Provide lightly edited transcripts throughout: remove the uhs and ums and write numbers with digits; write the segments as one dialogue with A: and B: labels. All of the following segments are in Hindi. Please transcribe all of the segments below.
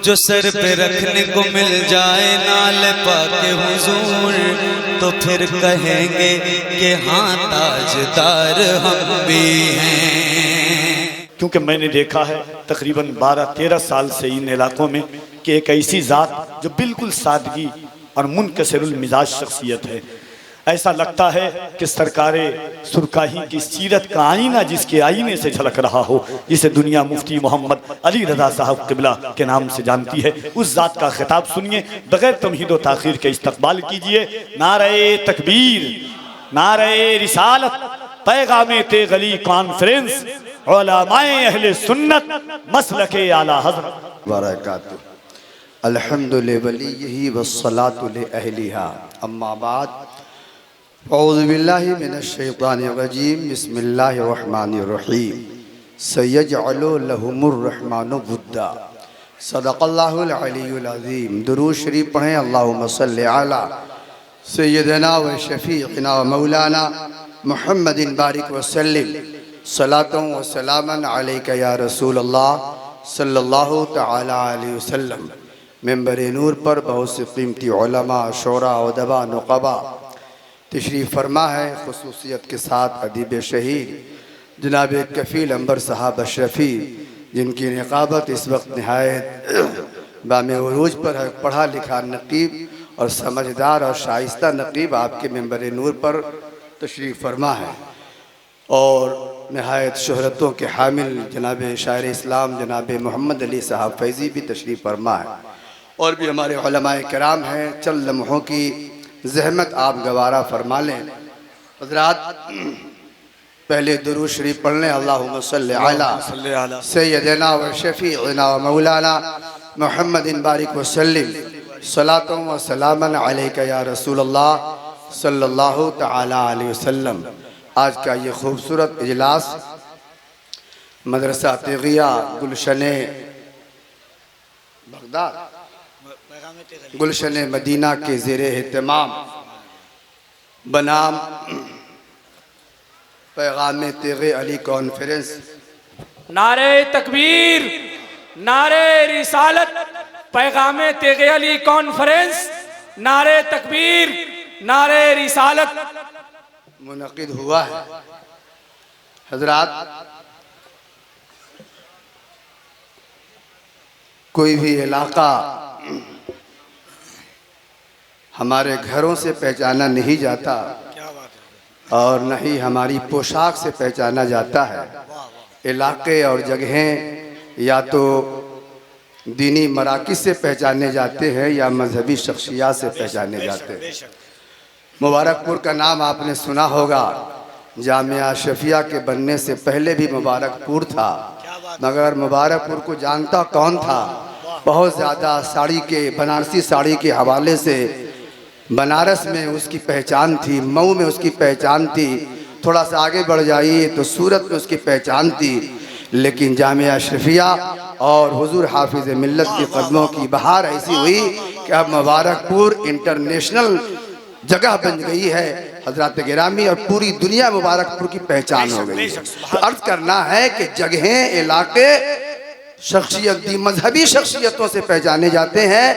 A: जो सर पे रखने को मिल जाए नाल पाके हुजूर, तो फिर कहेंगे कि हाँ ताजदार हम भी हैं।
B: क्योंकि मैंने देखा है तकरीबन 12-13 साल से इन इलाकों में कि एक ऐसी ज़ात जो बिल्कुल सादगी और मुनकसरुल मिजाज शख्सियत है। ऐसा लगता है कि सरकारे सुरकाही की सीरत का आईना जिसके आईने से झलक रहा हो, जिसे दुनिया मुफ्ती मोहम्मद अली रज़ा साहब क़िबला के नाम से जानती है, उस ज़ात का खिताब सुनिए। बगैर तमहीद व ताख़ीर के इस्तक़बाल कीजिए। नारे तकबीर, नारे रिसालत, पैगामे तेगली कॉन्फ्रेंस, उलमाए अहले सुन्नत मसलके आला हज़रत
C: बरकातहू। अल्हम्दुलिल्लाह वलिय्यिही वस्सलातु लिअहलिहा, अम्मा बाद। औज़ु बिल्लाहि मिनश शैतानिर रजीम, बिस्मिल्लाहिर रहमानिर रहीम। सयजअलु लहुमुर रहमानु वुद्दा। सदक़ल्लाहुल अलीयुल अज़ीम। दुरूद शरीफ पढ़ें। अल्लाहुम्मा सल्लि अला सय्यिदना व शफ़ीक़ना व मौलाना मुहम्मदिन बारिक व सल्लिम सलातन व सलामन अलैका या रसूल अल्लाह सल्लल्लाहु तआला अलैहि वसल्लम। मेंबर नूर पर बहुत से कीमती उलमा, शोरा, उदबा, नुक़बा तशरीफ़ फरमा है। खुसूसियत के साथ अदीब शहीद जनाब कफ़ील अंबर साहब अशरफ़ी, जिनकी निक़ाबत इस वक्त नहायत बामे उरूज पर है। पढ़ा लिखा नक़ीब और समझदार और शाइस्ता नक़ीब आपके मेंबर नूर पर तशरीफ़ फरमा है। और नहायत शोहरतों के हामिल जनाब शायर इस्लाम जनाब मोहम्मद अली साहब फैज़ी भी तशरीफ़ फरमा है। और भी हमारे उलमाए किराम हैं। चंद लम्हों की ज़हमत आप गवारा फरमा लें। हज़रात पहले दुरूद शरीफ पढ़ लें। अल्लाहुम्मा सल्लि अला सय्यिदना व शफ़ीअना व मौलाना मुहम्मदिन बारिक व सल्लिम सलातन व सलामन अलैका या रसूल अल्लाह सल्लल्लाहु तआला अलैहि वसल्लम। आज का ये खूबसूरत इजलास मदरसा तिग़िया गुलशन बगदाद गुलशन मदीना के ज़ेरे एहतमाम बनाम पैगामे तेग़े अली कॉन्फ्रेंस।
D: नारे तकबीर, नारे रिसालत, पैगामे तेग़े अली कॉन्फ्रेंस, नारे तकबीर, नारे रिसालत
C: मुनक़िद हुआ है। हज़रात कोई भी इलाका हमारे घरों से पहचाना नहीं जाता और न ही हमारी पोशाक से पहचाना जाता है। इलाके और जगहें या तो दीनी मराकिज़ से पहचाने जाते हैं या मजहबी शख्सियात से पहचाने जाते हैं। मुबारकपुर का नाम आपने सुना होगा। जामिया शफिया के बनने से पहले भी मुबारकपुर था, मगर मुबारकपुर को जानता कौन था? बहुत ज़्यादा साड़ी के, बनारसी साड़ी के हवाले से बनारस में उसकी पहचान थी, मऊ में उसकी पहचान थी, थोड़ा सा आगे बढ़ जाइए तो सूरत में उसकी पहचान थी। लेकिन जामिया शफिया और हुजूर हाफिज़ मिल्लत के कदमों की बहार ऐसी हुई कि अब मुबारकपुर इंटरनेशनल जगह बन गई है हजरत गिरामी, और पूरी दुनिया मुबारकपुर की पहचान हो गई। तो अर्ज करना है कि जगहें, इलाके शख्सियत, मजहबी शख्सियतों से पहचाने जाते हैं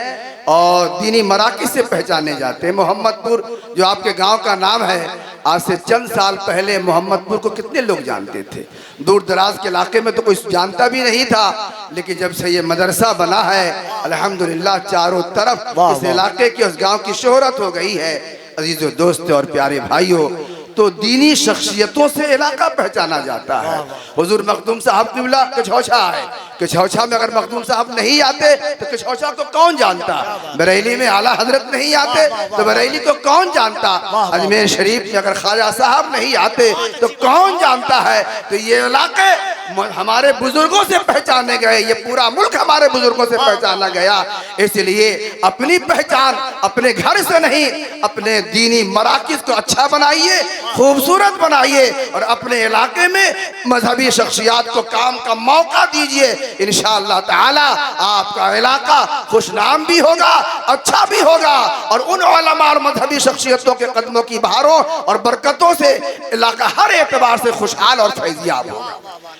C: और दीनी मराकिज़ से पहचाने जाते हैं। मोहम्मदपुर जो आपके गांव का नाम है, आज से चंद साल पहले मोहम्मदपुर को कितने लोग जानते थे? दूर दराज के इलाके में तो कोई जानता भी नहीं था, लेकिन जब से ये मदरसा बना है अल्हम्दुलिल्लाह चारों तरफ इस इलाके की, उस गांव की शोहरत हो गई है। अजीज़ों, दोस्तों और प्यारे भाइयों, तो दीनी शख्सियतों से इलाका पहचाना जाता है। हुजूर मखदूम साहब क़िबला कछौछा है, कछौछा में अगर मखदूम साहब नहीं आते तो कछौछा को कौन जानता? बरेली में आला हजरत नहीं आते तो बरेली को कौन जानता? अजमेर शरीफ में अगर ख्वाजा साहब नहीं आते तो कौन जानता है? तो ये इलाके हमारे बुजुर्गों से पहचाने गए, ये पूरा मुल्क हमारे बुजुर्गों से पहचाना गया। इसलिए अपनी पहचान अपने घर से नहीं, अपने दीनी मराकिज़ को अच्छा बनाइए, खूबसूरत बनाइए और अपने इलाके में मजहबी शख्सियात को काम का मौका दीजिए। इंशाअल्लाह ताला आपका इलाका खुशनाम भी होगा, अच्छा भी होगा, और उन उलमा और मजहबी शख्सियतों के कदमों की बहारों और बरकतों से इलाका हर एतबार से खुशहाल और फैज़याब होगा।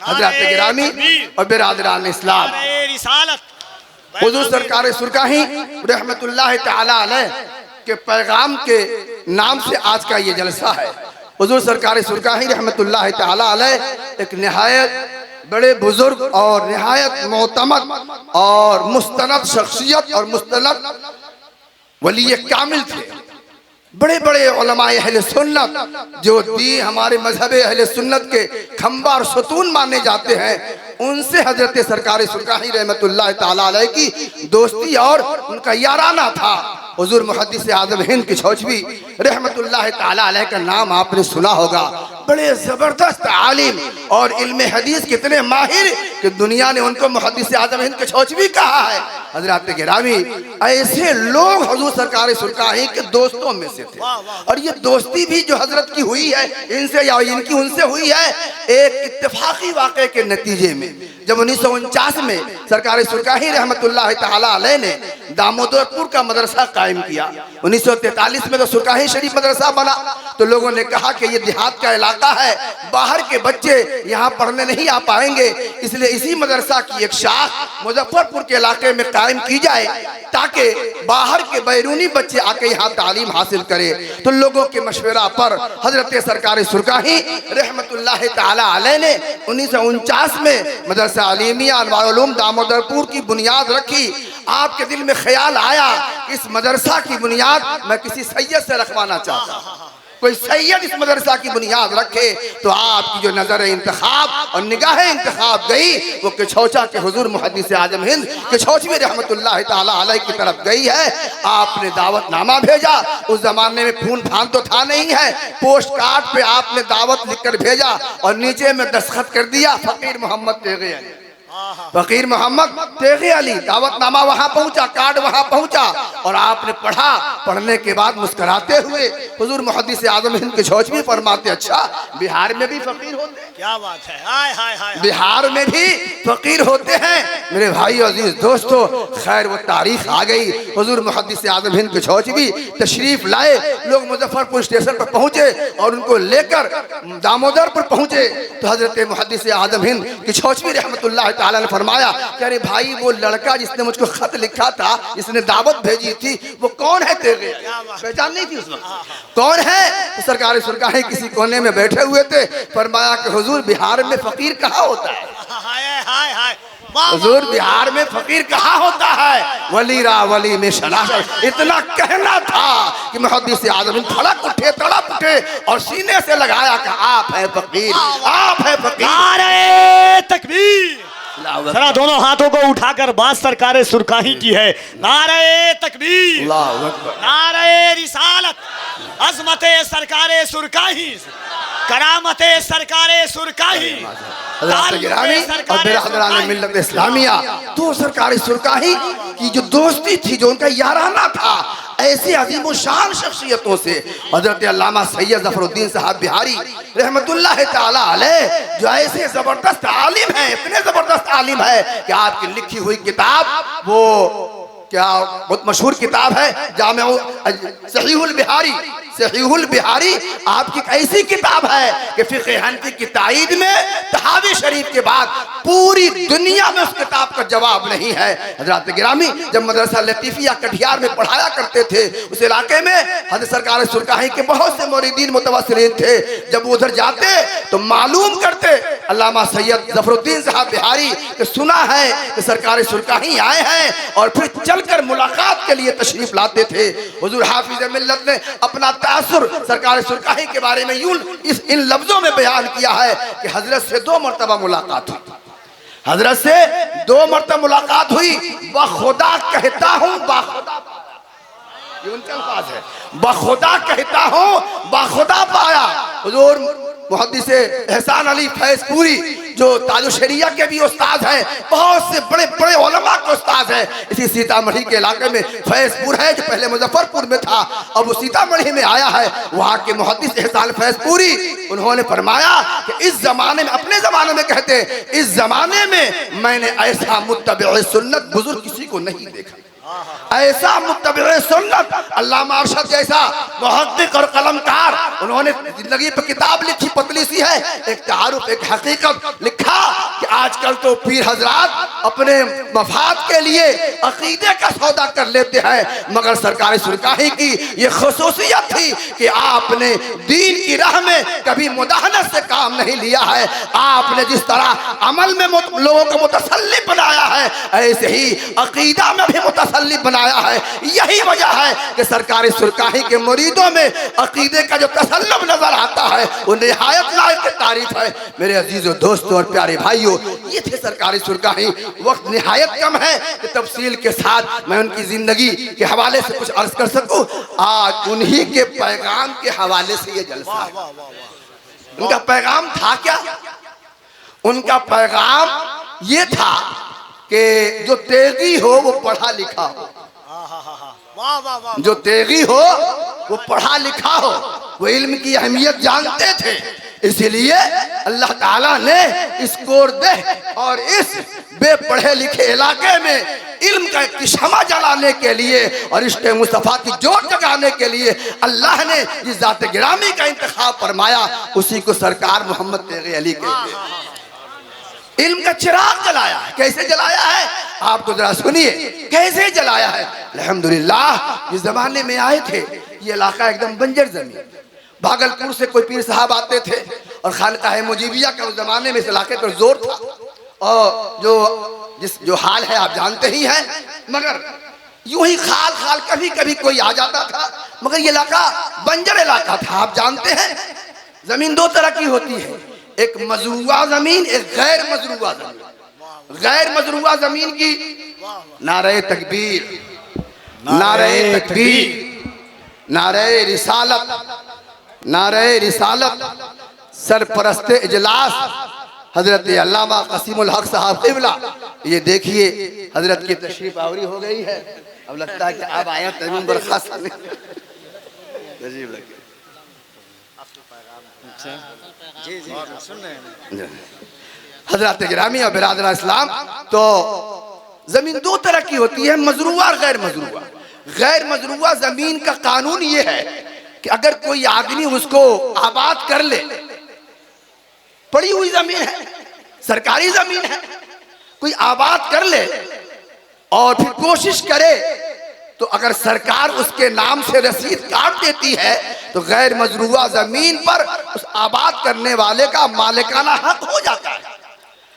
C: हज़रात गिरामी और बिरादरान इस्लाम, हुजूर सरकार सुरकाही रहमतुल्लाह ताला अलैह के पैगाम के नाम से आज का ये जलसा है। हुजूर सरकार सुरकाही रहमतुल्लाह ताला अलैह एक निहायत बड़े बुजुर्ग और निहायत मोतमद और मुस्तनद शख्सियत और मुस्तनद वली कामिल थे। बड़े बड़े उलमाए अहले सुन्नत जो दी हमारे मजहब अहले सुन्नत के खंबा और सतून माने जाते हैं, उनसे हजरत सरकार सुरकाही रहमतुल्लाह ताला अलैह की दोस्ती और उनका याराना था। हुजूर मुहद्दिस आज़म हिंद की छौचवी रहमतुल्लाह ताला अलैह का नाम आपने सुना होगा। बड़े जबरदस्त आलिम और इल्म हदीस कितने माहिर कि दुनिया ने उनको मुहद्दिस आज़म हिंद के छौचवी कहा है। हजरत गिरामी ऐसे लोग हुजूर सरकार सुरकाही के दोस्तों में से थे। और ये दोस्ती भी जो हजरत की हुई है इनसे या इनकी उनसे हुई है एक इत्तेफाकी वाक़े के नतीजे में। जब 1949 में सरकार सुरकाही रहमतुल्लाह ताला अलैह ने दामोदरपुर का मदरसा कायम किया। 1943 में तो सुरकाही शरीफ मदरसा बना तो लोगों ने कहा कि ये देहात का इलाका है, बाहर के बच्चे यहाँ पढ़ने नहीं आ पाएंगे, इसलिए इसी मदरसा की एक शाख मुजफ्फरपुर के इलाके में कायम की जाए ताकि बाहर के बैरूनी बच्चे आके यहाँ तालीम हासिल करें। तो लोगों के मशवरा पर हजरत सरकार सुरकाही रहमतुल्लाह ताला अलैह ने 1949 में मदरसा अलीमिया अनवारुल उलूम दामोदरपुर की बुनियाद रखी। आपके दिल में ख्याल आया इस मदरसा की बुनियाद मैं किसी सैयद से रखवाना चाहता, कोई सैयद इस मदरसा की बुनियाद रखे। तो आपकी जो नजर इंतखाब और निगाह इंतखाब गई वो किछौचा के हुजूर मुहद्दिस आज़म हिंद किछौचवी रहमतुल्लाह ताला अलैह की तरफ गई है। आपने दावतनामा भेजा, उस जमाने में फोन फान तो था नहीं है, पोस्ट कार्ड पे आपने दावत लिखकर भेजा और नीचे में दस्तखत कर दिया फकीर मोहम्मद तेगे अली। फकीर मोहम्मद तेगे अली दावतनामा वहां पहुंचा, कार्ड वहां पहुंचा और आपने पढ़ा। पढ़ने के बाद मुस्कुराते हुए हुजूर मुहद्दिस आज़म हिंद के छौचवी फरमाते, अच्छा बिहार में भी फकीर होते हैं? क्या बात है, हाय हाय हाय, बिहार में भी फकीर होते हैं। मेरे भाई अजीज दोस्तों, खैर वो तारीख आ गई। हुजूर मुहद्दिस आज़म हिंद के छौचवी तशरीफ लाए, लोग मुजफ्फरपुर स्टेशन पर पहुंचे और उनको लेकर दामोदरपुर पहुंचे तो हजरत मुहद्दिस आज़म हिंद की छौचवी रहमतुल्लाह ताला ने फरमाया कि अरे भाई वो लड़का जिसने मुझको खत लिखा था, जिसने दावत भेजी थी, वो कौन है तेरे? पहचान नहीं थी उस वक्त, कौन है? तो सरकार सुरकाही किसी कोने में बैठे हुए थे। फरमाया कि हुजूर बिहार में फकीर कहाँ होता है? हुजूर बिहार में फकीर कहाँ होता है? वली रा वली में शनाशर। इतना कहना था कि मुहद्दिस आज़म धड़क उठे, तड़प उठे और सीने से लगाया कि आप है फकीर, आप है फकीर।
E: नारे तकबीर, जरा दोनों हाथों को उठाकर बात सरकार सुरकाही की है। नारे तकबीर, नारे रिसालत, अजमत सरकार सुरकाही, करामत सरकार सुरकाही, मिल्लत इस्लामिया। तो सरकार सुरकाही की जो दोस्ती थी, जो उनका याराना था ऐसी अजीम शान शख्सियतों से, हजरत अल्लामा सैयद ज़फ़रुद्दीन साहब बिहारी रहमतुल्लाह ताला अलैह जो ऐसे जबरदस्त आलिम हैं, इतने जबरदस्त आलिम है कि आपकी लिखी हुई किताब वो क्या बहुत मशहूर किताब है जामे सहीहुल बिहारी। सहीहुल बिहारी आपकी ऐसी किताब है कि फ़िक़्ह हनफ़ी की ताईद में तहावी शरीफ के बाद पूरी दुनिया में उस किताब का जवाब नहीं है। हज़रात गिरामी जब मदरसा लतीफ़िया कटिहार में पढ़ाया करते थे, उस इलाके में हज़रत सरकार सुरकाही के बहुत से मुरीदीन मुतवस्सिलीन थे। जब वो उधर जाते तो मालूम करते अल्लामा सैयद ज़फ़रुद्दीन साहब बिहारी कि सुना है कि सरकार सुरकाही आए हैं, और फिर चलकर मुलाकात के लिए तशरीफ लाते थे। हुजूर हाफिज़ मिल्लत ने अपना तासुर सरकार सुरकाही के बारे में यूं इन लफ्जों में बयान किया है कि हजरत से 2 मरतबा मुलाकात हुई, हजरत से 2 मरतबा मुलाकात हुई। बखुदा कहता हूँ, बाखुदा, ये उनके अल्फाज है, बखुदा कहता हूँ बाखुदा पाया। हुजूर मुहद्दिस एहसान अली फैज़पुरी जो ताजु शरिया के भी उस्ताद हैं, बहुत से बड़े बड़े उलमा के उस्ताद हैं। इसी सीतामढ़ी के इलाके में फैज़पुर है जो पहले मुजफ्फरपुर में था, अब वो सीतामढ़ी में आया है। वहाँ के मुहद्दिस एहसान फैज़पुरी उन्होंने फरमाया कि इस जमाने में, अपने जमाने में कहते हैं, इस जमाने में मैंने ऐसा मुत्तबे सुन्नत बुजुर्ग किसी को नहीं देखा, ऐसा मुत्तबे सुन्नत अल्लामा अरशद जैसा मुहद्दिस और कलमकार। उन्होंने जिंदगी पर किताब लिखी, पतली सी है, एक तारुफ, एक हकीकत लिखा कि आजकल तो पीर हजरात अपने मफाद के लिए अकीदे का सौदा कर लेते हैं, मगर सरकार सुरकाही की ये खुसूसियत थी कि आपने दीन की राह में कभी मुदाहनत से काम नहीं लिया है। आपने जिस तरह अमल में लोगों को मुतसल्ली बनाया है, ऐसे ही अकीदा में भी मुतसल्ली बनाया है। यही वजह है कि सरकार सुरकाही के मुरीदों में अकीदे का जो तसल्लुम नजर आता है वो निहायत लायक तारीफ है। मेरे अजीजों, दोस्तों और प्यारे भाइयों, ये थे सरकारी सुरकाही। वक्त निहायत कम है कि तफसील के साथ मैं उनकी जिंदगी के हवाले से कुछ अर्ज कर सकूं। आज उन्हीं के पैगाम के हवाले से ये जलसा है। उनका पैगाम था क्या? उनका पैगाम ये था कि जो तेगी हो वो पढ़ा लिखा हो, जो तेगी हो वो पढ़ा लिखा हो, वो इल्म की अहमियत जानते थे। इसीलिए अल्लाह ताला ने इस कोरदेह और इस बेपढ़े लिखे इलाके में इल्म का इख्तिशामा जलाने के लिए और इश्क़ मुस्तफ़ा की जोत जगाने के लिए अल्लाह ने जिस ज़ात गिरामी का इंतखाब फरमाया, उसी को सरकार मोहम्मद तेग़ी अली कहते हैं। इल्म का चिराग जलाया है। कैसे जलाया है आपको जरा सुनिए, कैसे जलाया है। अल्हम्दुलिल्लाह, जिस जमाने में आए थे ये इलाका एकदम बंजर जमीन, भागलपुर से कोई पीर साहब आते थे और खानकाह मुजीबिया का उस जमाने में इस इलाके पर जोर था, और जो हाल है आप जानते ही हैं। मगर यूं ही खाल खाल कभी कभी कोई आ जाता था, मगर ये इलाका बंजर इलाका था। आप जानते हैं जमीन दो तरह की होती है, एक मजरूआ जमीन, एक गैर मजरूआ जमीन। गैर मजरूआ जमीन की नारे तकबीर, नारे तकबीर, नारे रिसालत, नारे रिसालत, सरपरस्ते इजलास हजरत अल्लामा कसीमुल हक साहब क़िबला। ये देखिए हजरत की तशरीफ आवरी हो गई है। अब लगता है कि अब आया तमीम बर्खास्त हजरत गिरामी और बिरादर इस्लाम। तो जमीन दो तरह की होती है, मजरूआ और गैर मजरूआ। गैर मजरूआ जमीन का कानून ये है कि अगर कोई आदमी उसको आबाद कर ले, पड़ी हुई जमीन है, सरकारी जमीन है, कोई आबाद कर ले और फिर कोशिश करे, तो अगर सरकार उसके नाम से रसीद काट देती है तो गैर मजरूआ जमीन पर उस आबाद करने वाले का मालिकाना हक हो जाता है।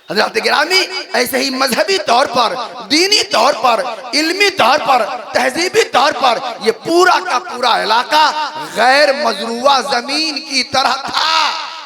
E: हज़रत गिरामी ऐसे ही मजहबी तौर पर, दीनी तौर पर, इल्मी तौर पर, तहजीबी तौर पर ये पूरा का पूरा इलाका गैर मजरूआ जमीन की तरह था।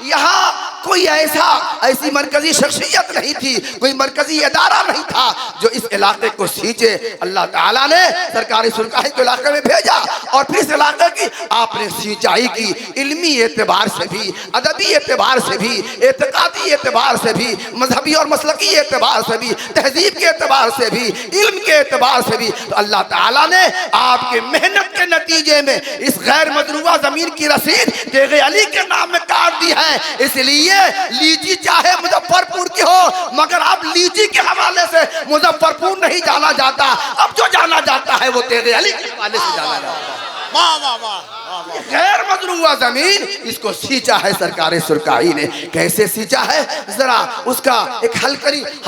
E: यहाँ कोई ऐसी मरकजी शख्सियत नहीं थी, कोई मरकजी इदारा नहीं था जो इस इलाके को सींचे। अल्लाह ताला ने सरकारी सुरकाही को इलाके में भेजा और फिर इस इलाके की आपने सिंचाई की, इल्मी एतबार से भी, अदबी एतबार से भी, एतकादी एतबार से भी, मजहबी और मसलकी एतबार से भी, तहजीब के एतबार से भी, इल्म के एतबार से भी। तो अल्लाह ताला ने आपके मेहनत के नतीजे में इस गैर मजरूआ जमीन की रसीद तेग़ी अली के नाम में काट दी है। इसलिए लीची चाहे मुजफ्फरपुर की हो, मगर अब लीची के हवाले से मुजफ्फरपुर नहीं जाना जाता, अब जो जाना जाता है वो तेग़ी अली के हवाले से जाना जाता है। गैर मजरूआ जमीन इसको सींचा है सरकार सुरकाही ने। कैसे सींचा है, जरा उसका एक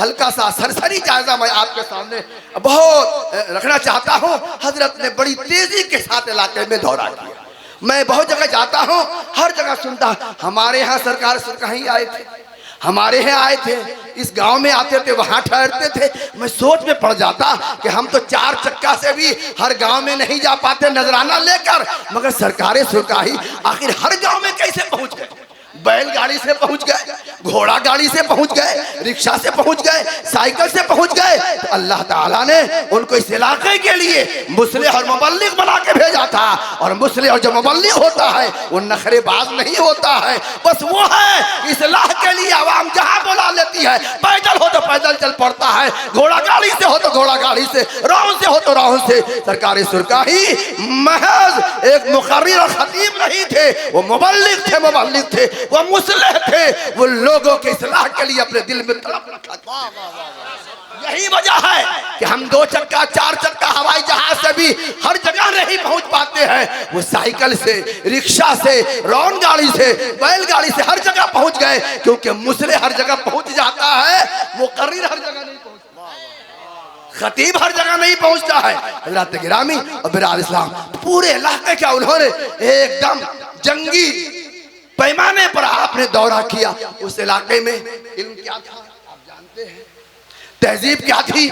E: हल्का सा सरसरी जायजा मैं आपके सामने बहुत रखना चाहता हूँ। हजरत ने बड़ी तेजी के साथ इलाके में दौरा किया। मैं बहुत जगह जाता हूँ, हर जगह सुनता, हमारे यहाँ सरकार सुरकाही आए थे, हमारे यहाँ आए थे, इस गांव में आते थे, वहां ठहरते थे। मैं सोच में पड़ जाता कि हम तो 4 चक्का से भी हर गांव में नहीं जा पाते नजराना लेकर, मगर सरकार सुरकाही आखिर हर गांव में कैसे पहुंच गए? बैलगाड़ी से पहुंच गए, घोड़ा गाड़ी से पहुंच गए, रिक्शा से पहुंच गए, साइकिल से पहुंच गए। तो अल्लाह ताला ने उनको इस इलाके के लिए मुस्लिह और मुबल्लिग बना के भेजा था। और मुस्लिह और जो मुबल्लिग होता है वो नखरेबाज नहीं होता है, बस वो है इस्लाह के लिए आवाम जहां बुला लेती है। पैदल हो तो पैदल चल पड़ता है, घोड़ा गाड़ी से हो तो घोड़ा गाड़ी से, राउंड से हो तो राउंड से। सरकार सुरकाही महज एक मुकर्रिर और खतीब नहीं थे, वो मुबल्लिग थे, वो मुस्लिह थे, वो लोगों के इस्लाह के लिए अपने दिल में तड़प रखा था। यही वजह है कि हम 2 चक्का 4 चक्का हवाई जहाज से भी हर जगह नहीं पहुंच पाते हैं। वो साइकिल से, रिक्शा से, रौन गाड़ी से, बैलगाड़ी से हर जगह पहुंच गए, क्योंकि मुस्लिह हर जगह पहुंच जाता है मुकर्रिर हर जगह नहीं पहुंचता, खतीब हर जगह नहीं पहुंचता है। हजरत गिरामी और बिराद इस्लाम पूरे इलाके का उन्होंने एकदम जंगी पैमाने पर आपने दौरा किया। उस इलाके में इल्म क्या था आप जानते हैं, तहजीब क्या थी,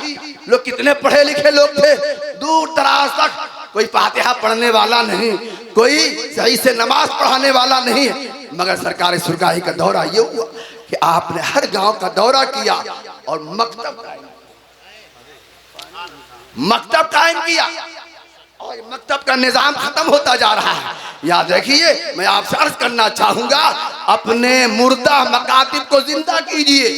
E: लोग कितने पढ़े लिखे लोग थे, दूर दराज तक कोई फातिहा पढ़ने वाला नहीं, कोई सही से नमाज पढ़ाने वाला नहीं। मगर सरकार सुरगाही का दौरा ये हुआ कि आपने हर गांव का दौरा किया और मकतब कायम किया और मकतब का निजाम खत्म होता जा रहा है। याद रखिए, मैं आपसे अर्ज करना चाहूंगा, अपने मुर्दा मकातिब को जिंदा कीजिए,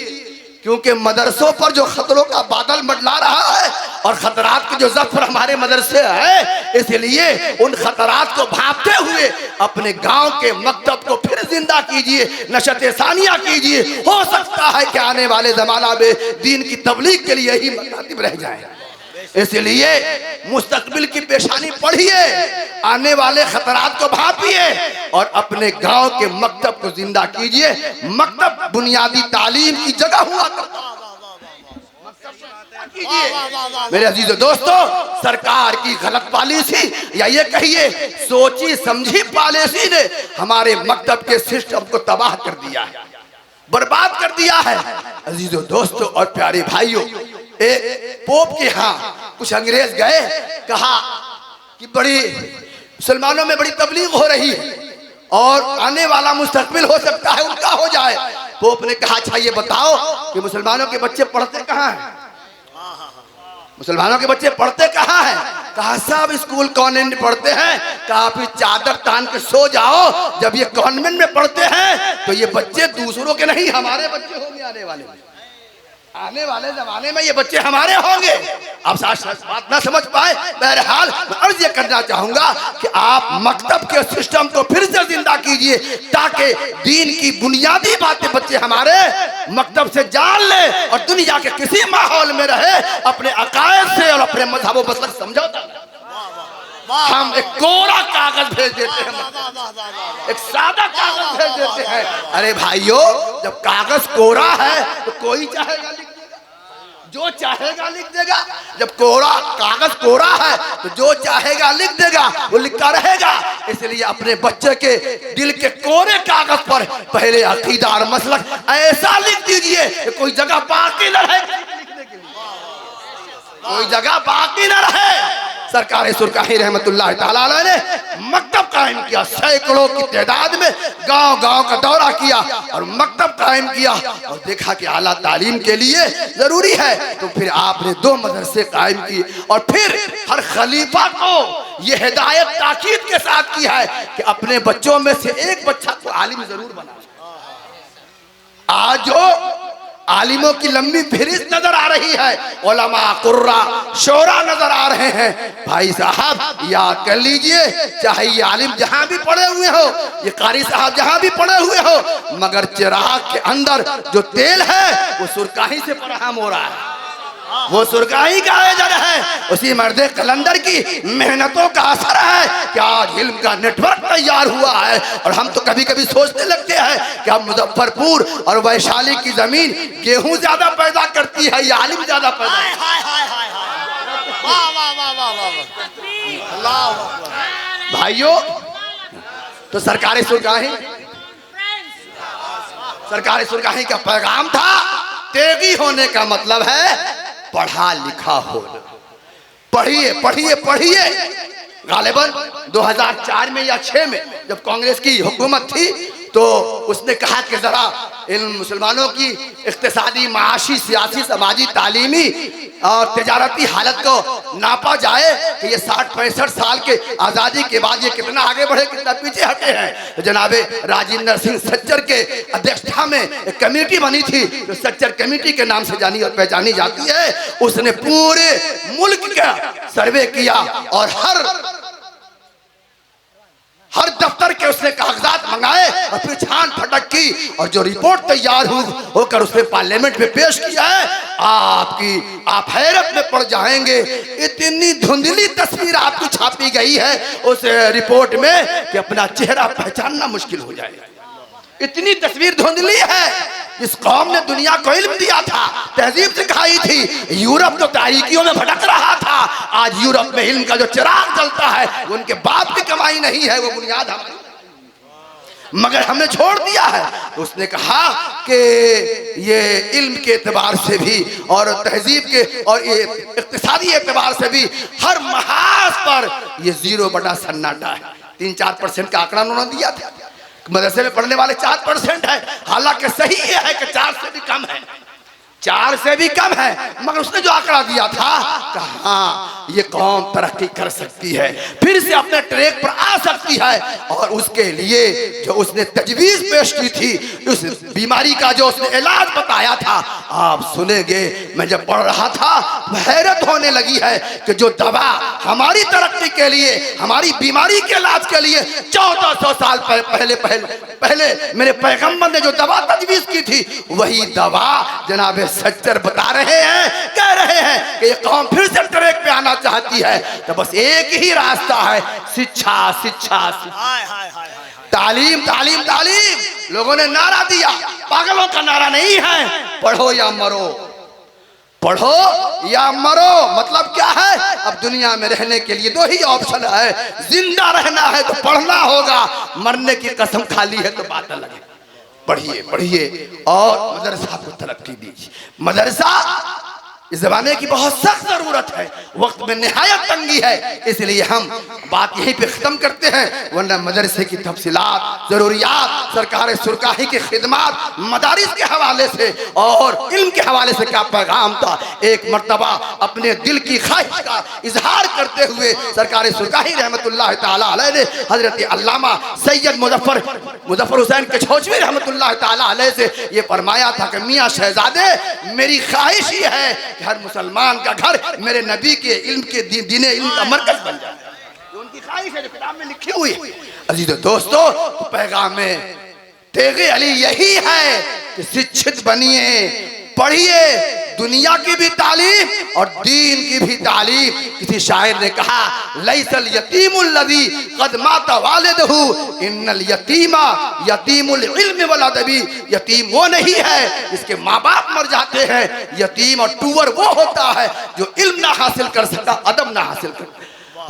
E: क्योंकि मदरसों पर जो खतरों का बादल मंडला रहा है और खतरात के जो जफ्र हमारे मदरसे है, इसलिए उन खतरात को भांपते हुए अपने गांव के मकतब को फिर जिंदा कीजिए, नशत सानिया कीजिए। हो सकता है कि आने वाले जमाना में दीन की तबलीग के लिए ही मकातिब रह जाए। इसलिए मुस्तकबिल की पेशानी पढ़िए, आने वाले खतरात को भांपिए और अपने गांव के मकतब को जिंदा कीजिए। मकतब बुनियादी तालीम की जगह हुआ कीजिए। मेरे अजीजों दोस्तों, सरकार की गलत पॉलिसी या ये कहिए सोची समझी पॉलिसी ने हमारे मकतब के सिस्टम को तबाह कर दिया है, बर्बाद कर दिया है। अजीजों दोस्तों और प्यारे भाइयों, पोप के यहाँ कुछ अंग्रेज गए, कहा कि बड़ी मुसलमानों में बड़ी तबलीग हो रही है और आने वाला मुस्तकबिल हो सकता है उनका हो जाए। पोप ने कहा, अच्छा ये बताओ कि मुसलमानों के बच्चे पढ़ते कहाँ हैं? मुसलमानों के बच्चे पढ़ते कहाँ हैं? कहा सब स्कूल कॉन्वेंट में पढ़ते हैं। कहा आप चादर तान के सो जाओ, जब ये कॉन्वेंट में पढ़ते हैं तो ये बच्चे दूसरों के नहीं हमारे बच्चे होंगे। आने वाले जमाने में ये बच्चे हमारे होंगे। आप बात ना समझ पाए, बहरहाल मैं अर्ज ये करना चाहूंगा कि आप मकतब के सिस्टम को फिर से जिंदा कीजिए, ताकि दीन की बुनियादी बातें बच्चे हमारे मकतब से जान ले और दुनिया के किसी माहौल में रहे अपने अकायद से और अपने मजहब मसलक समझौता। हम एक कोरा कागज भेज देते हैं, एक सादा कागज भेज देते हैं। अरे भाइयों, जब कागज कोरा है तो कोई चाहेगा लिख देगा, जो चाहेगा लिख देगा। जब कागज कोरा है तो जो चाहेगा लिख देगा, वो लिखा रहेगा। इसलिए अपने बच्चे के दिल के कोरे कागज पर पहले अकीदा और मसलक ऐसा लिख दीजिए कि कोई जगह बाकी न रहे लिखने के लिए, कोई जगह बाकी न रहे। सरकार सुरकाही रहमतुल्लाह ताला अलैह ने मकतब कायम किया, सैकड़ों की तादाद में गांव गांव का दौरा किया और मकतब कायम किया और देखा कि आला तालीम के लिए जरूरी है। तो फिर आपने 2 मदरसे कायम किए और फिर हर खलीफा को यह हिदायत ताकीद के साथ की है कि अपने बच्चों में से एक बच्चा को आलिम जरूर बनाए। आज जो आलिमों की लंबी फहरिस्त नजर आ रही है, उलमा कुर्रा शोरा नजर आ रहे हैं। भाई साहब याद कर लीजिए, चाहे ये आलिम जहां भी पड़े हुए हो, ये कारी साहब जहां भी पड़े हुए हो, मगर चिराग के अंदर जो तेल है वो सुरकाही से फराहम हो रहा है, वो सुरकाही का अजर है। उसी मर्दे कलंदर की मेहनतों का असर है कि आज इल्म का नेटवर्क तैयार हुआ है। और हम तो कभी कभी सोचने लगते हैं कि अब मुजफ्फरपुर और वैशाली की जमीन गेहूं ज्यादा पैदा करती है या आलिम ज्यादा पैदा। भाइयों, तो सरकारी सुरगाही का पैगाम था, तेगी होने का मतलब है पढ़ा लिखा हो। पढ़िए पढ़िए पढ़िए। गालिबन 2004 में या 6 में जब कांग्रेस की हुकूमत थी तो उसने कहा कि जरा इन मुसलमानों की इक्तिसादी, माशी, सियासी, समाजी, तालीमी और तिजारती हालत को नापा जाए कि ये 60-65 साल के आज़ादी के बाद ये कितना आगे बढ़े, कितना पीछे हटे हैं। तो जनाबे राजेंद्र सिंह सच्चर के अध्यक्षता में एक कमेटी बनी थी जो सच्चर कमेटी के नाम से जानी और पहचानी जाती है। उसने पूरे मुल्क का सर्वे किया और हर दफ्तर के उसने कागजात मंगाए और फिर छान फटक की और जो रिपोर्ट तैयार होकर उसने पार्लियामेंट में पेश किया है, आप हैरत में पड़ जाएंगे। इतनी धुंधली तस्वीर आपकी छापी गई है उस रिपोर्ट में कि अपना चेहरा पहचानना मुश्किल हो जाएगा। इतनी तस्वीर धुंधली है। इस कौम ने दुनिया को इल्म दिया था, तहजीब सिखाई थी। यूरोप तो तारीकियों में भटक रहा था, आज यूरोप में इल्म का जो चिराग जलता है वो उनके बाप की कमाई नहीं है, वो बुनियाद हमारी, मगर हमने छोड़ दिया है। तो उसने कहा कि ये इल्म के एतबार से भी और तहजीब के और ये इक्तिसादी एतबार से भी हर महाज पर ये 0 बटा सन्नाटा है। 3-4% का आंकड़ा उन्होंने दिया था। मदरसे में पढ़ने वाले 4% है, हालांकि सही ये है कि 4 से भी कम है, 4 से भी कम है, मगर उसने जो आंकड़ा दिया था कहा हाँ ये कौम तरक्की कर सकती है, फिर से अपने ट्रैक पर आ सकती है। और उसके लिए जो उसने तजवीज पेश की थी, उस बीमारी का जो उसने इलाज बताया था, आप सुनेंगे। मैं जब पढ़ रहा था हैरत होने लगी है कि जो दवा हमारी तरक्की के लिए, हमारी बीमारी के इलाज के लिए 1400 साल पहले मेरे पैगंबर ने जो दवा तजवीज की थी, वही दवा जनाब सच्चर बता रहे हैं, कह रहे हैं कि ये कौम फिर से ट्रैक पे आना चाहती है। तो बस एक ही रास्ता है, शिक्षा शिक्षा तालीम तालीम तालीम। लोगों ने नारा दिया, पागलों का नारा नहीं है, पढ़ो या मरो, पढ़ो या मरो। मतलब क्या है, अब दुनिया में रहने के लिए 2 ही ऑप्शन है, जिंदा रहना है तो पढ़ना होगा, मरने की कसम खा ली है तो बात अलग है। पढ़िए पढ़िए और मदरसा को तरक्की दीजिए। मदरसा इस जमाने की बहुत सख्त जरूरत है, वक्त में निहायत तंगी है, इसलिए हम बात यहीं पे खत्म करते हैं। वरना मदरसे की तफसीलात, जरूरियात, सरकार सुरकाही की खिदमत, मदारिस के हवाले से और इल्म के हवाले से क्या पैगाम था, एक मर्तबा अपने दिल की ख्वाहिश का इजहार करते हुए सरकार सुरकाही रहमतुल्लाह ताला अलैह ने हजरत अल्लामा सैयद मुजफ्फर हुसैन कछौचवी रहमतुल्लाह ताला अलैह से ये फरमाया था कि मियाँ शहजादे, मेरी ख्वाहिश ही है कि हर मुसलमान का घर मेरे नबी के इल्म के दीने इल्म का मरकज बन जाए। ये उनकी ख्वाहिश है जो किताब में लिखी हुई है। अजीज दोस्तों, तो पैगाम में तेगे अली यही है कि शिक्षित बनिए, पढ़िए, दुनिया की भी तालीम और दीन की भी तालीम। किसी शायर ने कहा, लैसल यतीमुल लज़ी क़द माता वालिदहु इन्नल यतीमा यतीमुल इल्म वल अदबी। यतीम वो नहीं है जिसके माँ बाप मर जाते हैं, यतीम और टूअर वो होता है जो इल्म ना हासिल कर सकता, अदब ना हासिल कर।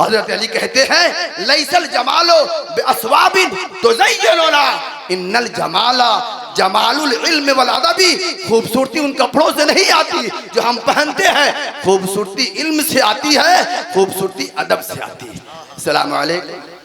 E: हज़रत अली कहते हैं, लैसल जमालो बिअस्वाबिन तुज़य्यिनुना इन्नल जमाला जमालुल इल्म वल अदबी। खूबसूरती उन कपड़ों से नहीं आती जो हम पहनते हैं, खूबसूरती इल्म से आती है, खूबसूरती अदब से आती है। अस्सलामु अलैकुम।